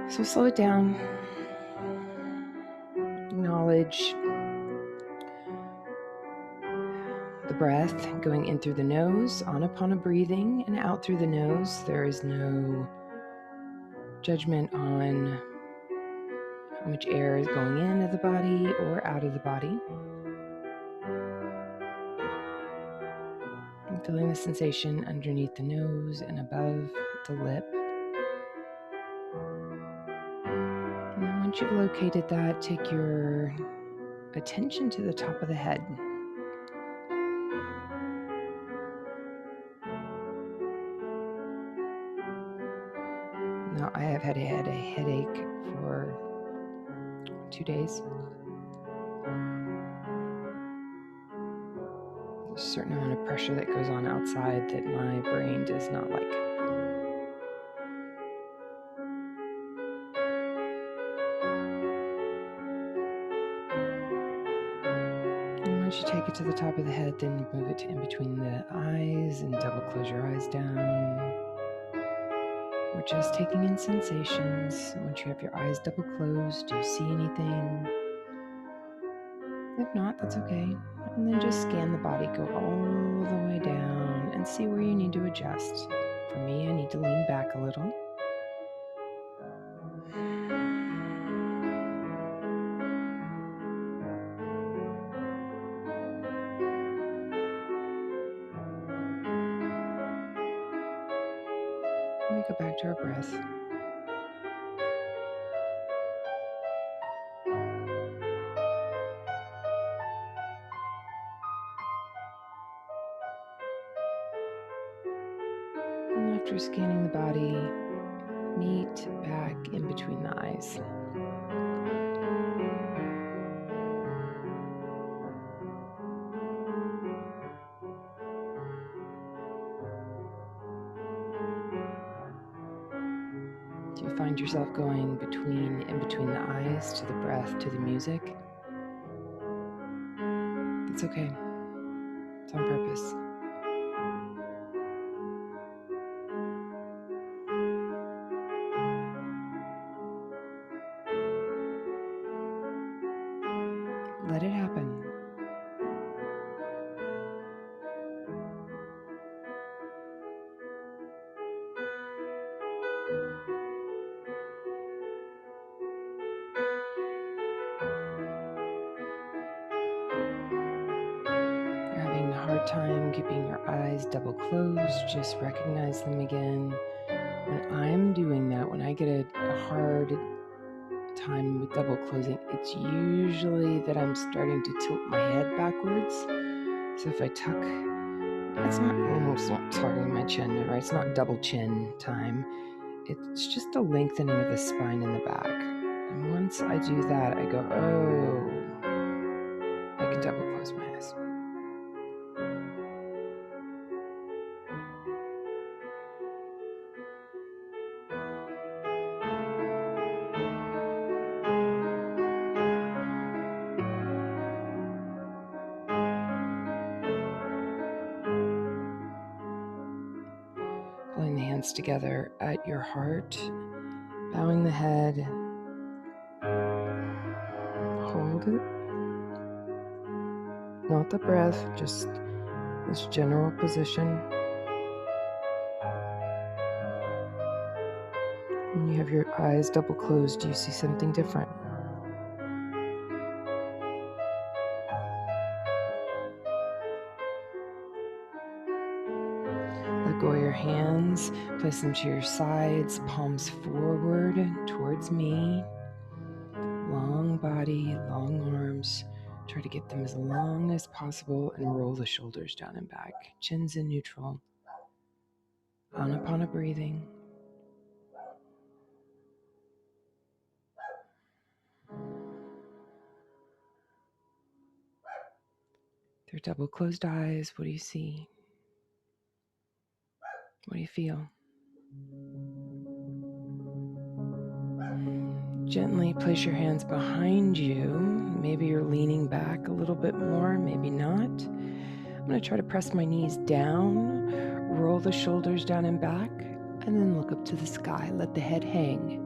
So slow it down. Acknowledge the breath going in through the nose, anapana breathing, and out through the nose. There is no judgment on how much air is going into the body or out of the body. I'm feeling the sensation underneath the nose and above the lip. And then once you've located that, take your attention to the top of the head. Now, I have had a headache for 2 days. There's a certain amount of pressure that goes on outside that my brain does not like. And once you take it to the top of the head, then move it to in between the eyes and double close your eyes down. We're just taking in sensations. Once you have your eyes double closed, do you see anything? If not, that's okay. And then just scan the body, go all the way down and see where you need to adjust. For me, I need to lean back a little. We go back to our breath. And after scanning the body, meet back in between the eyes. Do you find yourself going in between the eyes to the breath to the music? That's okay. It's on purpose. Let it happen. You're having a hard time keeping your eyes double closed, just recognize them again. When I'm doing that, when I get a hard time with double closing, it's usually that I'm starting to tilt my head backwards. So if I tuck, it's not almost not tucking my chin, right? It's not double chin time. It's just a lengthening of the spine in the back. And once I do that, I go, oh, I can double close my eyes. Pulling the hands together at your heart, bowing the head, hold it. Not the breath, just this general position. When you have your eyes double closed, do you see something different? Let go of your hands, place them to your sides, palms forward towards me. Long body, long arms. Try to get them as long as possible and roll the shoulders down and back. Chin's in neutral. Anapana breathing. Through double closed eyes, what do you see? What do you feel? Gently place your hands behind you. Maybe you're leaning back a little bit more, maybe not. I'm going to try to press my knees down, roll the shoulders down and back, And then look up to the sky. Let the head hang.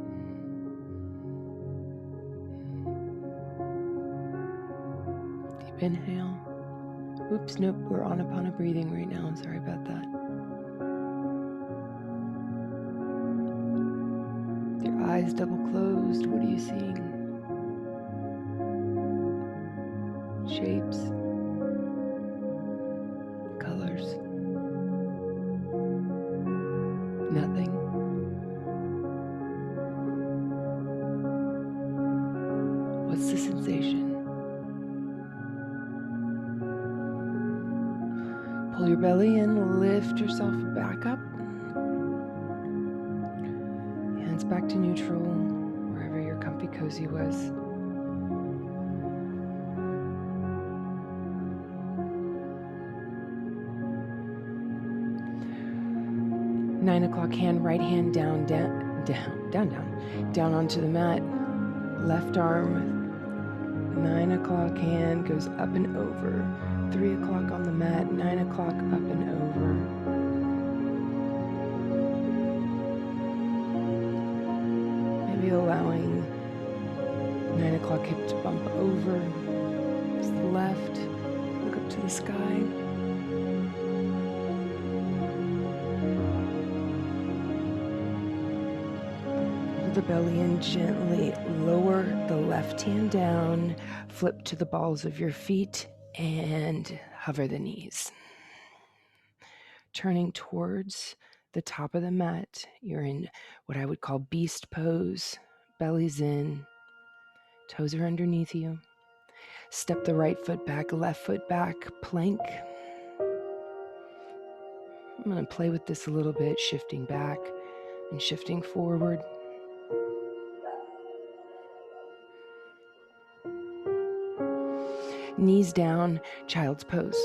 Deep inhale. Oops, nope, we're Anapana breathing right now. Sorry about that. With your eyes double closed, what are you seeing? Shapes, colors, nothing. What's the sensation? Pull your belly in, lift yourself back up. Hands back to neutral, wherever your comfy cozy was. Nine o'clock hand, right hand down onto the mat. Left arm, 9 o'clock hand goes up and over. 3 o'clock on the mat, 9 o'clock up and over. Maybe allowing 9 o'clock hip to bump over to the left. Look up to the sky. Hold the belly in gently. Lower the left hand down. Flip to the balls of your feet and hover the knees. Turning towards the top of the mat, you're in what I would call beast pose. Belly's in, toes are underneath you. Step the right foot back, left foot back, plank. I'm going to play with this a little bit, shifting back and shifting forward. Knees down, child's pose.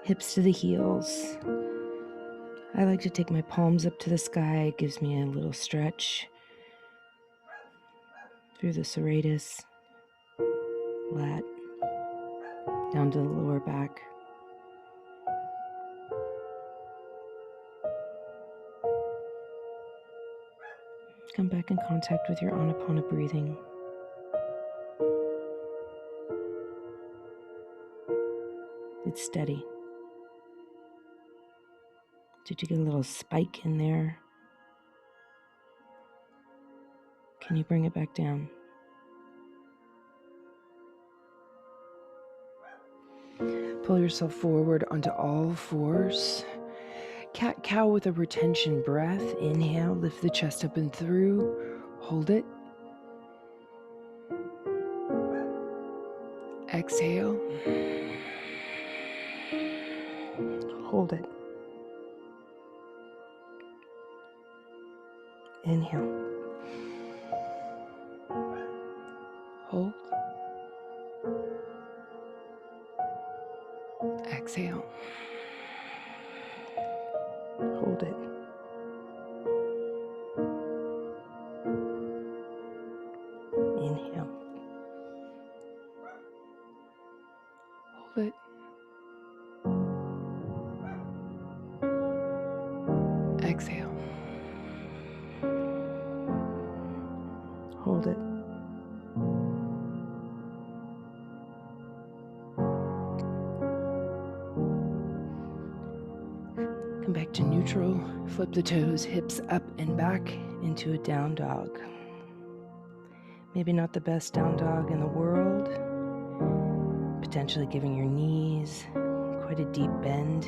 Hips to the heels. I like to take my palms up to the sky. It gives me a little stretch through the serratus, lat, down to the lower back. Come back in contact with your Anapana breathing. It's steady. Did you get a little spike in there? Can you bring it back down? Pull yourself forward onto all fours. Cat-cow with a retention breath. Inhale, lift the chest up and through. Hold it. Exhale. Hold it. Inhale. Hold. Exhale. Hold it. Inhale. Hold it. Exhale. Hold it. Come back to neutral. Flip the toes, hips up and back into a down dog. Maybe not the best down dog in the world. Potentially giving your knees quite a deep bend.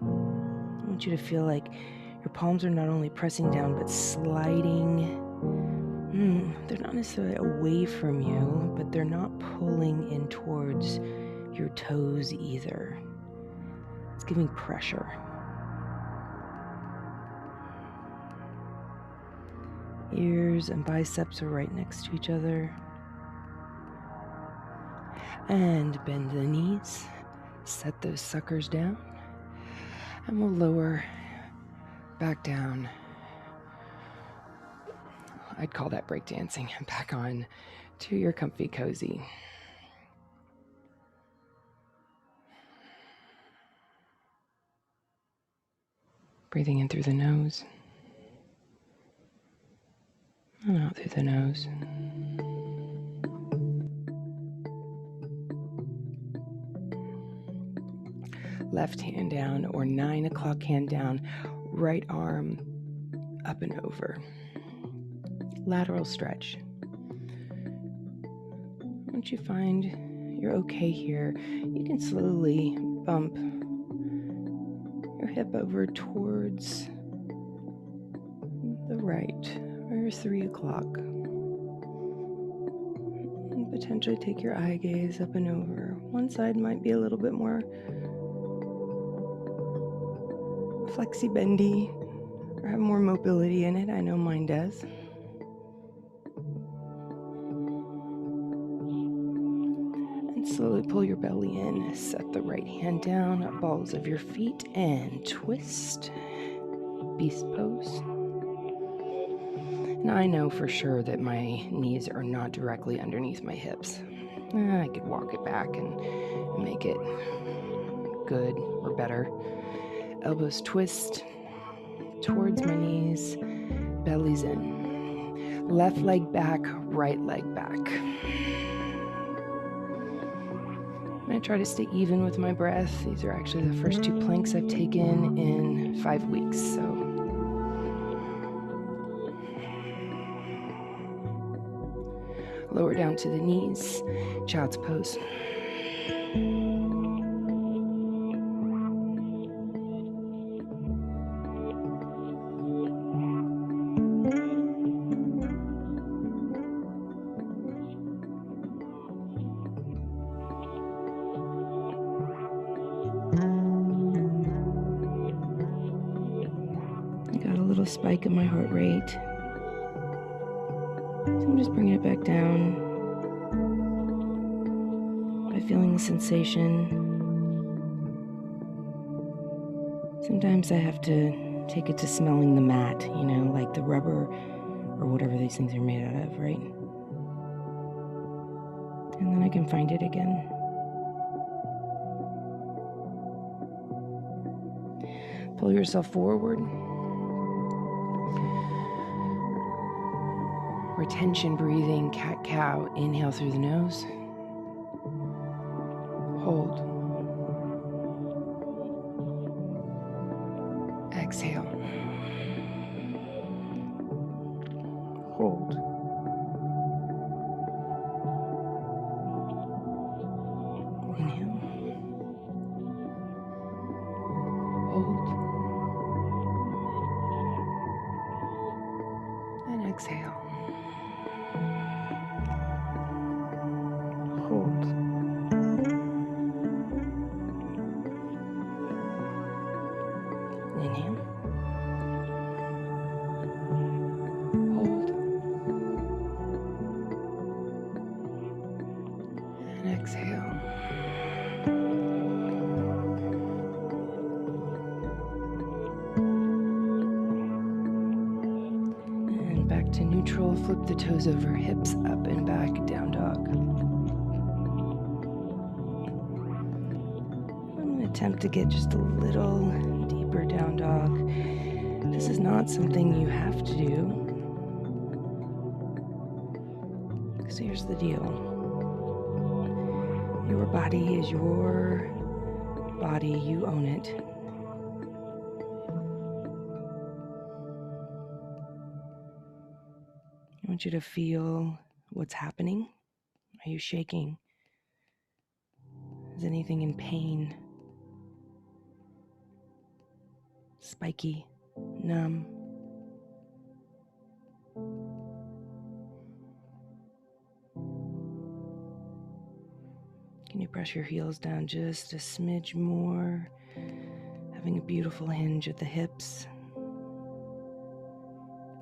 I want you to feel like your palms are not only pressing down, but sliding. They're not necessarily away from you, but they're not pulling in towards your toes either. It's giving pressure. Ears and biceps are right next to each other. And bend the knees. Set those suckers down. And we'll lower back down. I'd call that breakdancing. Back on to your comfy cozy. Breathing in through the nose and out through the nose. Left hand down or 9 o'clock hand down, right arm up and over. Lateral stretch. Once you find you're okay here, you can slowly bump your hip over towards the right, or your 3 o'clock. And potentially take your eye gaze up and over. One side might be a little bit more flexy bendy or have more mobility in it. I know mine does. And slowly pull your belly in. Set the right hand down, balls of your feet, and twist. Beast pose. And I know for sure that my knees are not directly underneath my hips. I could walk it back and make it good or better. Elbows twist towards my knees, belly's in. Left leg back, right leg back. I'm going to try to stay even with my breath. These are actually the first 2 planks I've taken in 5 weeks, so. Lower down to the knees, child's pose. Spike in my heart rate. So I'm just bringing it back down by feeling the sensation. Sometimes I have to take it to smelling the mat, like the rubber or whatever these things are made out of, right? And then I can find it again. Pull yourself forward. Retention breathing, cat-cow. Inhale through the nose. Hold. Exhale. Hold. Inhale. Hold. And exhale. Hold. Inhale. Hold. And exhale. And back to neutral. Flip the toes over, hips up and back, down dog. Attempt to get just a little deeper down dog. This is not something you have to do. So here's the deal. Your body is your body. You own it. I want you to feel what's happening. Are you shaking? Is anything in pain? Spiky, numb. Can you press your heels down just a smidge more? Having a beautiful hinge at the hips.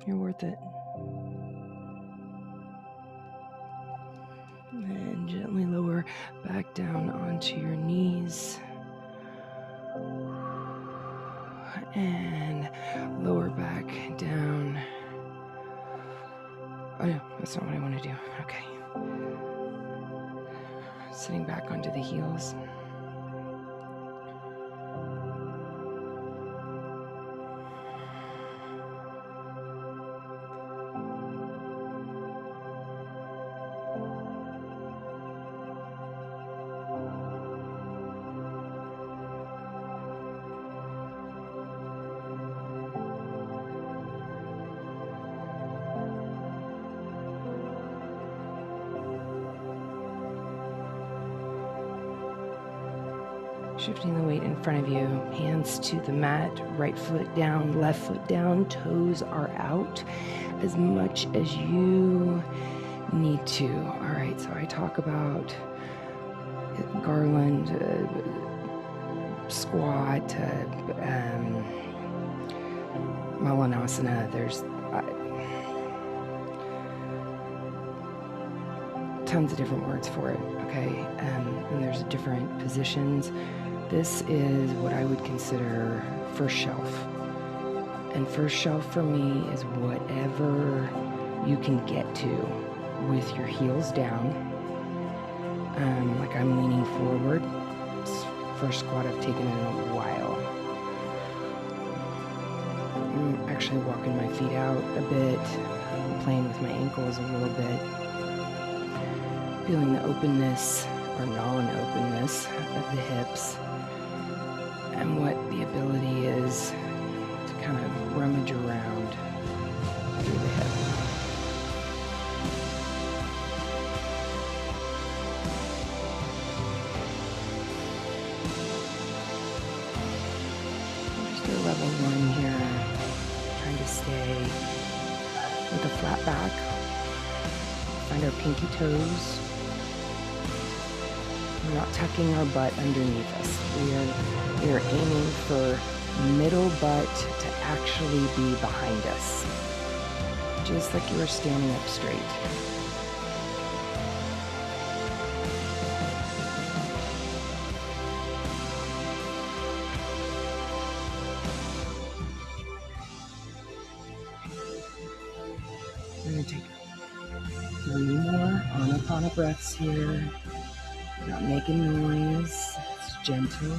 You're worth it. And gently lower back down onto your knees. And lower back down. Oh no, that's not what I want to do. Okay. Sitting back onto the heels. Shifting the weight in front of you, hands to the mat, right foot down, left foot down, toes are out as much as you need to. All right, so I talk about garland, squat, Malanasana. There's tons of different words for it, okay? And there's different positions. This is what I would consider first shelf. And first shelf for me is whatever you can get to with your heels down. Like I'm leaning forward. It's first squat I've taken in a while. I'm actually walking my feet out a bit. I'm playing with my ankles a little bit. Feeling the openness or non-openness of the hips and what the ability is to kind of rummage around through the hip. Just do level 1 here, trying to stay with a flat back. Find our pinky toes. We're not tucking our butt underneath us. We are aiming for middle butt to actually be behind us, just like you were standing up straight. I'm going to take 3 more Anapana breaths here. Not making noise, it's gentle.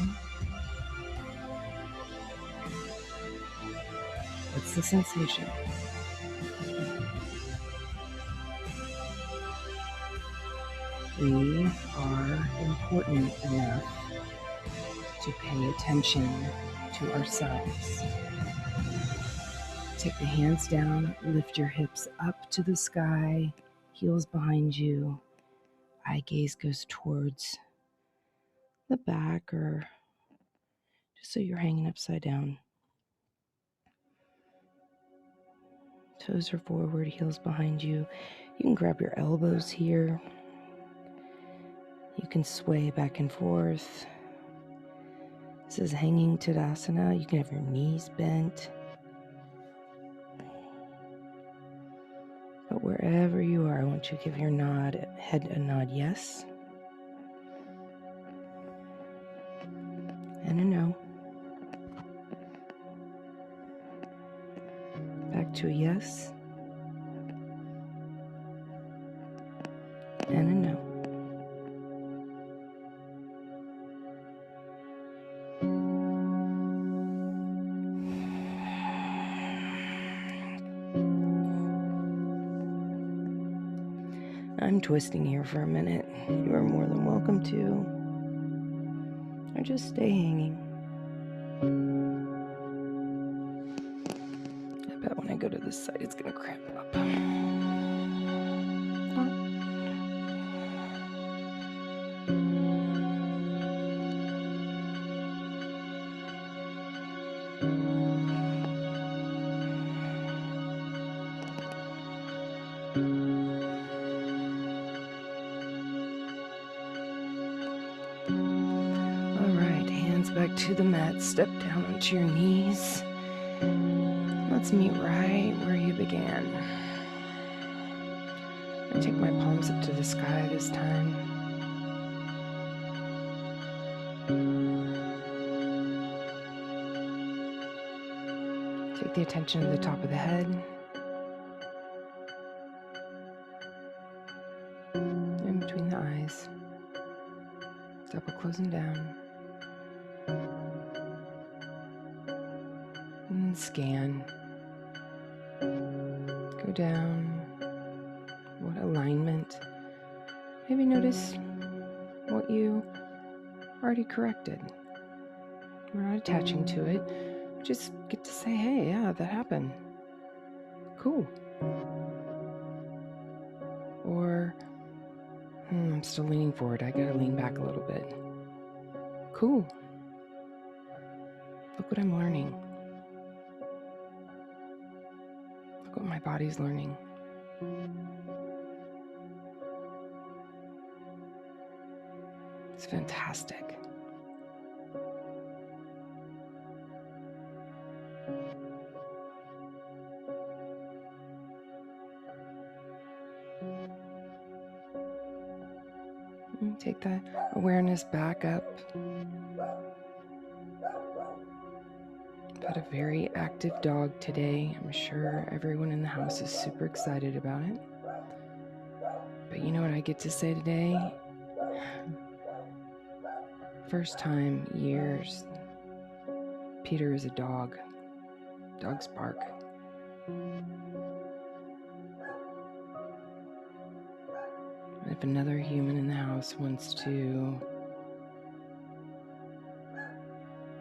What's the sensation? We are important enough to pay attention to ourselves. Take the hands down, lift your hips up to the sky, heels behind you. Eye gaze goes towards the back or just so you're hanging upside down. Toes are forward, heels behind you. You can grab your elbows here. You can sway back and forth. This is hanging Tadasana. You can have your knees bent. But wherever you are, I want you to give your head a nod yes. And a no. Back to a yes. And a no. I'm twisting here for a minute. You are more than welcome to. Or just stay hanging. I bet when I go to this side, it's going to cramp up. Back to the mat, step down onto your knees. Let's meet right where you began. I take my palms up to the sky this time. Take the attention to the top of the head. In between the eyes. Double closing down. And scan. Go down. What alignment? Maybe notice what you already corrected. We're not attaching to it. We just get to say, hey, yeah, that happened. Cool. Or, I'm still leaning forward. I gotta lean back a little bit. Cool. look what I'm learning. Look what my body's learning. It's fantastic. Take that awareness back up. Got a very active dog today. I'm sure everyone in the house is super excited about it. But you know what I get to say today? First time in years, Peter is a dog. Dogs bark. If another human in the house wants to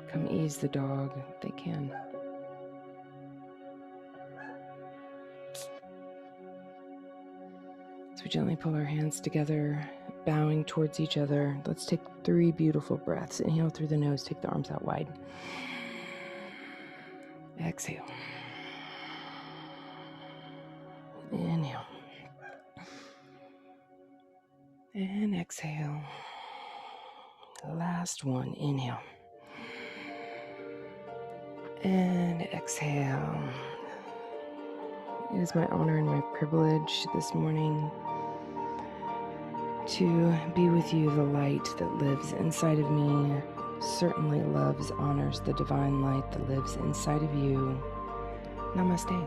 come ease the dog, they can. So we gently pull our hands together, bowing towards each other. Let's take 3 beautiful breaths. Inhale through the nose, take the arms out wide. Exhale. Inhale. And exhale. Last one, inhale. And exhale. It is my honor and my privilege this morning to be with you. The light that lives inside of me certainly loves, honors the divine light that lives inside of you. Namaste.